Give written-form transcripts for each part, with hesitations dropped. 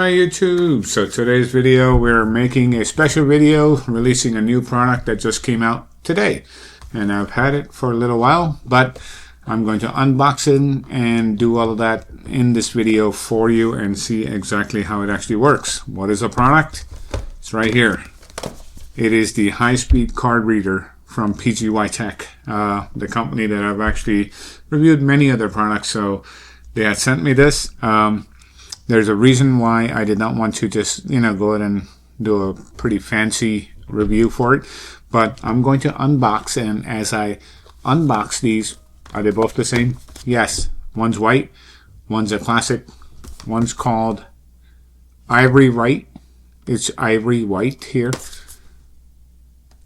Hi YouTube! So today's video, we're making a special video releasing a new product that just came out today. And I've had it for a little while, but I'm going to unbox it and do all of that in this video for you and see exactly how it actually works. What is the product? It's right here. It is the high-speed card reader from PGYTECH, the company that I've actually reviewed many of their products. So they had sent me this. There's a reason why I did not want to just, go ahead and do a pretty fancy review for it. But I'm going to unbox, and as I unbox these, are they both the same? Yes. One's white, one's a classic, one's called Ivory White. It's Ivory White here.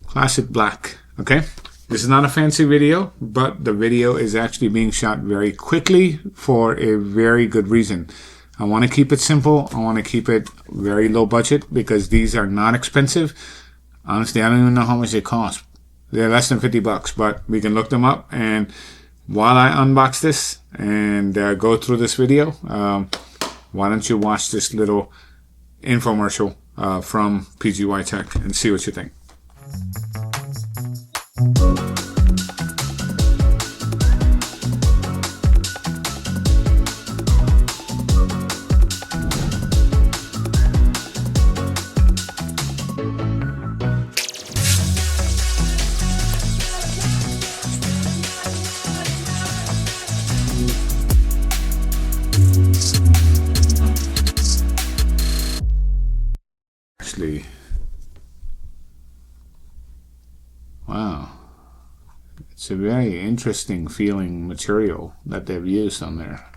Classic black. Okay. This is not a fancy video, but the video is actually being shot very quickly for a very good reason. I want to keep it simple. I want to keep it very low budget because these are not expensive. Honestly, I don't even know how much they cost. They're less than 50 bucks, but we can look them up. And while I unbox this and go through this video, why don't you watch this little infomercial from PGYTECH and see what you think. Wow, it's a very interesting feeling material that they've used on there.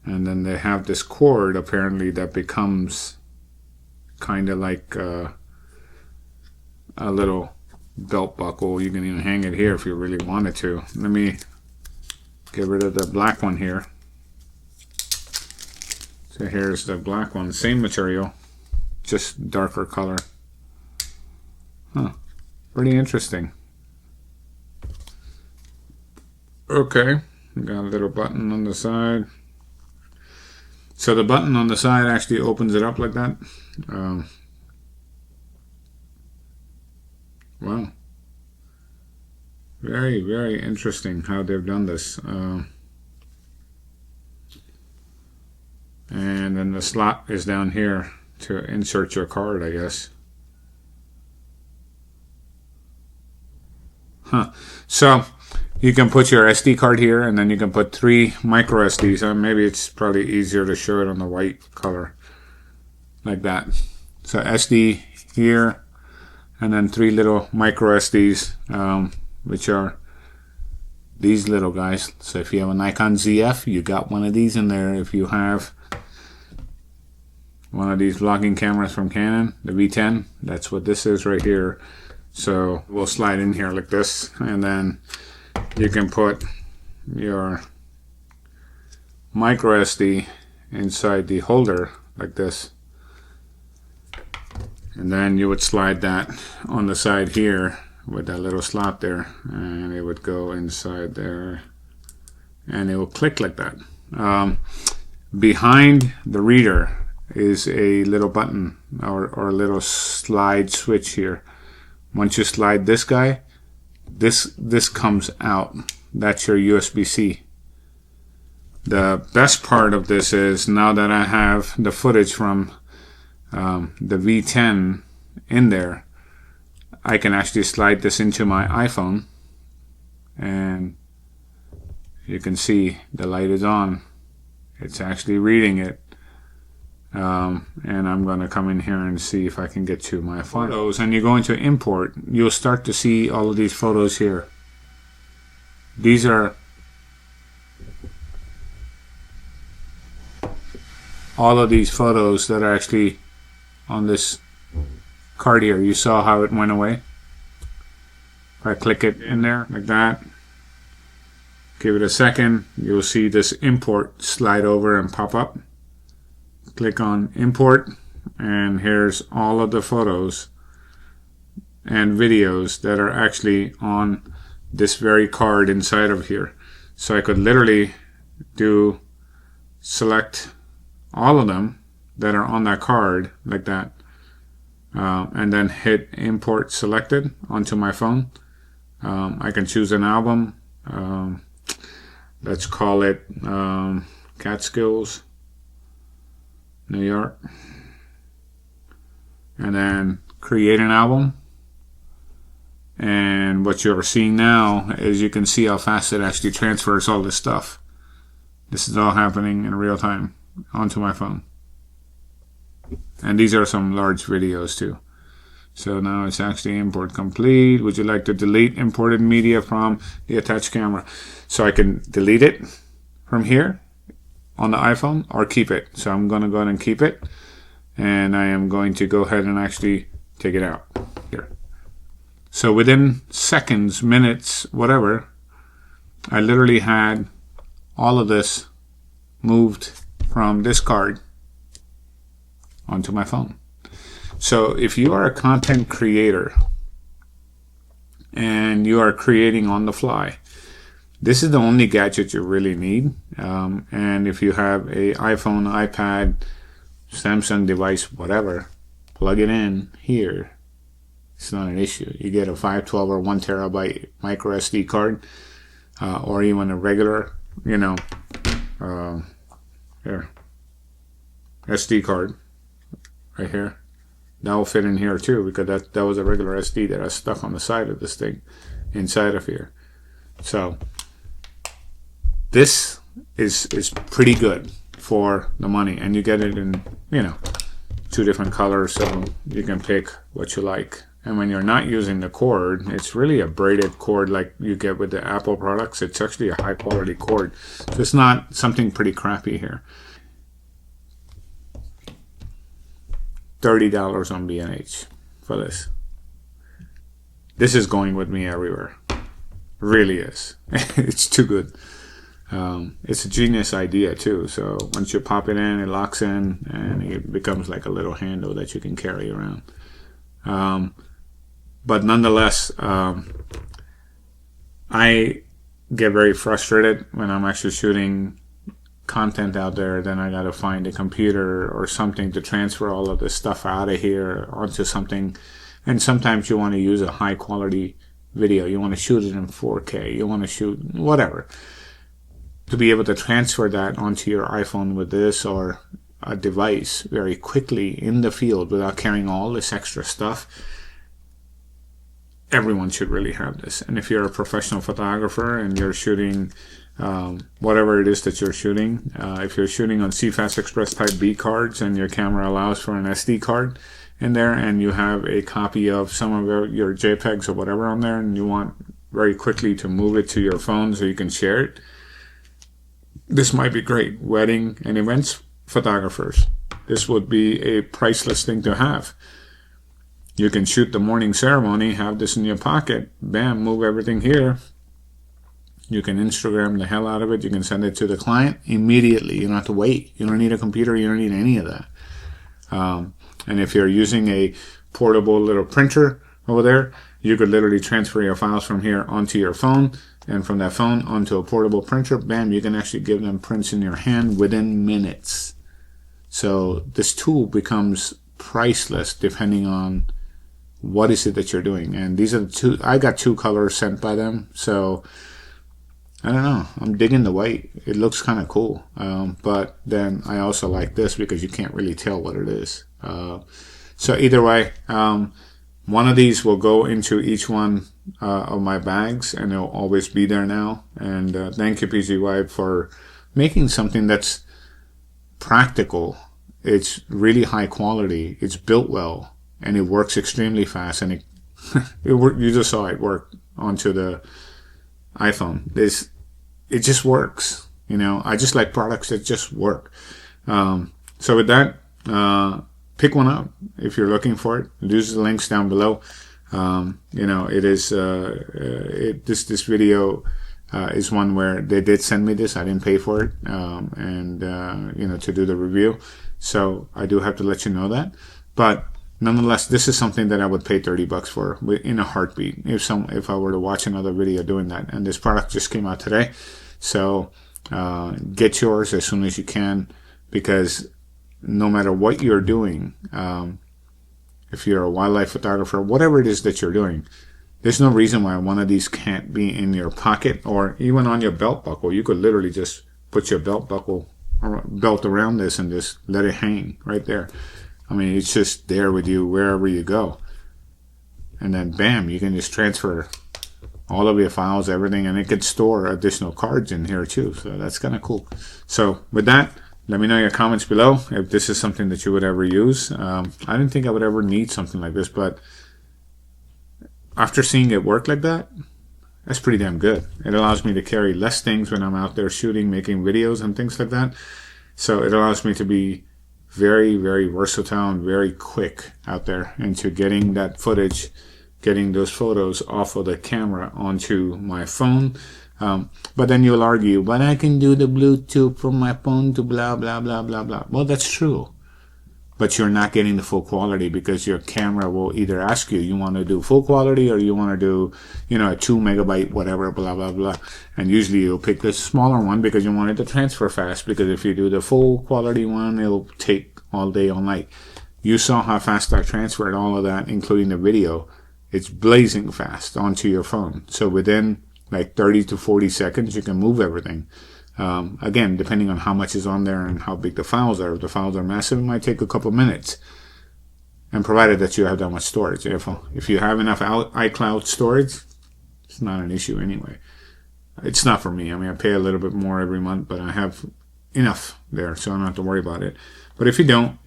And then they have this cord apparently that becomes kind of like a little belt buckle. You can even hang it here if you really wanted to. Let me get rid of the black one here. So here's the black one, same material, just darker color. Huh. Pretty interesting. Okay, got a little button on the side. So the button on the side actually opens it up like that. Wow. Very, very interesting how they've done this. And then the slot is down here to insert your card, I guess. So you can put your SD card here, and then you can put 3 micro SDs. Maybe it's probably easier to show it on the white color like that. So SD here, and then 3 little micro SDs, which are these little guys. So if you have a Nikon ZF, you got one of these in there. If you have one of these vlogging cameras from Canon, the V10, that's what this is right here. So we'll slide in here like this, and then you can put your micro SD inside the holder like this, and then you would slide that on the side here with that little slot there, and it would go inside there, and it will click like that. Behind the reader is a little button or a little slide switch here. Once you slide this guy, this comes out. That's your USB-C. The best part of this is now that I have the footage from the V10 in there, I can actually slide this into my iPhone, and you can see the light is on. It's actually reading it. And I'm going to come in here and see if I can get to my photos. And you go into import, you'll start to see all of these photos here. These are all of these photos that are actually on this card here. You saw how it went away. If I click it in there like that, give it a second, you'll see this import slide over and pop up. Click on import, and here's all of the photos and videos that are actually on this very card inside of here. So I could literally select all of them that are on that card like that, and then hit import selected onto my phone. I can choose an album. Let's call it Catskills, New York, and then create an album. And what you're seeing now is you can see how fast it actually transfers all this stuff. This is all happening in real time onto my phone. And these are some large videos too. So now it's actually import complete. Would you like to delete imported media from the attached camera? So I can delete it from here on the iPhone or keep it. So I'm going to go ahead and keep it. And I am going to go ahead and actually take it out here. So within seconds, minutes, whatever, I literally had all of this moved from this card onto my phone. So if you are a content creator and you are creating on the fly, this is the only gadget you really need. And if you have a iPhone, iPad, Samsung device, whatever, plug it in here. It's not an issue. You get a 512 or 1 terabyte micro SD card, or even a regular, here, SD card right here. That will fit in here too, because that was a regular SD that I stuck on the side of this thing, inside of here. So this is pretty good for the money, and you get it in 2 different colors, so you can pick what you like. And when you're not using the cord, it's really a braided cord like you get with the Apple products. It's actually a high quality cord, so it's not something pretty crappy here. $30 on B&H for this. This is going with me everywhere. Really is. It's too good. It's a genius idea too. So once you pop it in, it locks in, and it becomes like a little handle that you can carry around. But nonetheless, I get very frustrated when I'm actually shooting content out there. Then I gotta find a computer or something to transfer all of this stuff out of here onto something. And sometimes you want to use a high quality video. You want to shoot it in 4K. You want to shoot whatever. To be able to transfer that onto your iPhone with this or a device very quickly in the field without carrying all this extra stuff, everyone should really have this. And if you're a professional photographer and you're shooting whatever it is that you're shooting, if you're shooting on CFast Express Type B cards and your camera allows for an SD card in there, and you have a copy of some of your JPEGs or whatever on there, and you want very quickly to move it to your phone so you can share it, this might be great. Wedding and events photographers, this would be a priceless thing to have. You can shoot the morning ceremony, have this in your pocket, bam, move everything here. You can Instagram the hell out of it. You can send it to the client immediately. You don't have to wait. You don't need a computer. You don't need any of that. And if you're using a portable little printer over there, you could literally transfer your files from here onto your phone, and from that phone onto a portable printer. Bam, you can actually give them prints in your hand within minutes. So this tool becomes priceless depending on what is it that you're doing. And these are the two. I got 2 colors sent by them, so I don't know. I'm digging the white. It looks kind of cool. But then I also like this because you can't really tell what it is. So either way, one of these will go into each one of my bags, and it'll always be there now. And thank you, PGY, for making something that's practical. It's really high quality. It's built well, and it works extremely fast. And you just saw it work onto the iPhone. It just works. I just like products that just work. So with that, pick one up if you're looking for it. Use the links down below. It is this video is one where they did send me this. I didn't pay for it, to do the review. So I do have to let you know that. But nonetheless, this is something that I would pay $30 for in a heartbeat if I were to watch another video doing that. And this product just came out today, so get yours as soon as you can, because no matter what you're doing, if you're a wildlife photographer, whatever it is that you're doing, there's no reason why one of these can't be in your pocket or even on your belt buckle. You could literally just put your belt around this and just let it hang right there. I mean, it's just there with you wherever you go. And then bam, you can just transfer all of your files, everything, and it could store additional cards in here too. So that's kind of cool. So with that, let me know your comments below if this is something that you would ever use. I didn't think I would ever need something like this, but after seeing it work like that, that's pretty damn good. It allows me to carry less things when I'm out there shooting, making videos and things like that. So it allows me to be very, very versatile and very quick out there into getting that footage, getting those photos off of the camera onto my phone. But then you'll argue, but I can do the Bluetooth from my phone to blah, blah, blah, blah, blah. Well, that's true. But you're not getting the full quality because your camera will either ask you, you want to do full quality or you want to do, a 2 megabyte, whatever, blah, blah, blah. And usually you'll pick the smaller one because you want it to transfer fast, because if you do the full quality one, it'll take all day, all night. You saw how fast I transferred all of that, including the video. It's blazing fast onto your phone. So within like 30 to 40 seconds, you can move everything. Again, depending on how much is on there and how big the files are. If the files are massive, it might take a couple minutes. And provided that you have that much storage. If you have enough iCloud storage, it's not an issue anyway. It's not for me. I mean, I pay a little bit more every month, but I have enough there, so I don't have to worry about it. But if you don't,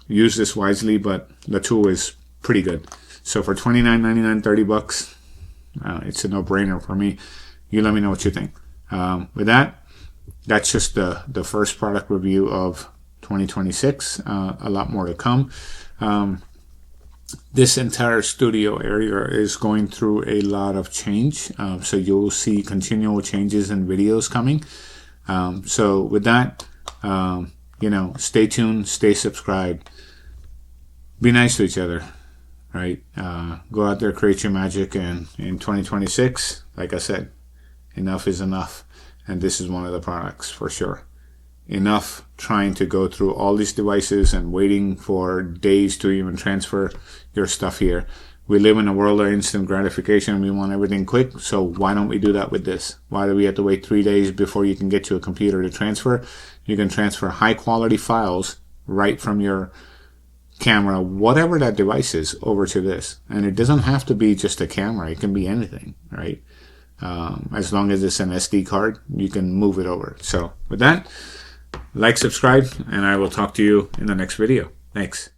use this wisely, but the tool is pretty good. So for $29.99, $30, it's a no-brainer for me. You let me know what you think. With that, that's just the first product review of 2026. A lot more to come. This entire studio area is going through a lot of change. So you'll see continual changes in videos coming. So with that, stay tuned, stay subscribed. Be nice to each other, right? Go out there, create your magic. And in 2026, like I said, enough is enough. And this is one of the products for sure. Enough trying to go through all these devices and waiting for days to even transfer your stuff here. We live in a world of instant gratification. We want everything quick. So why don't we do that with this? Why do we have to wait 3 days before you can get to a computer to transfer? You can transfer high quality files right from your camera, whatever that device is, over to this. And it doesn't have to be just a camera. It can be anything, right? As long as it's an SD card, you can move it over. So with that, like, subscribe, and I will talk to you in the next video. Thanks.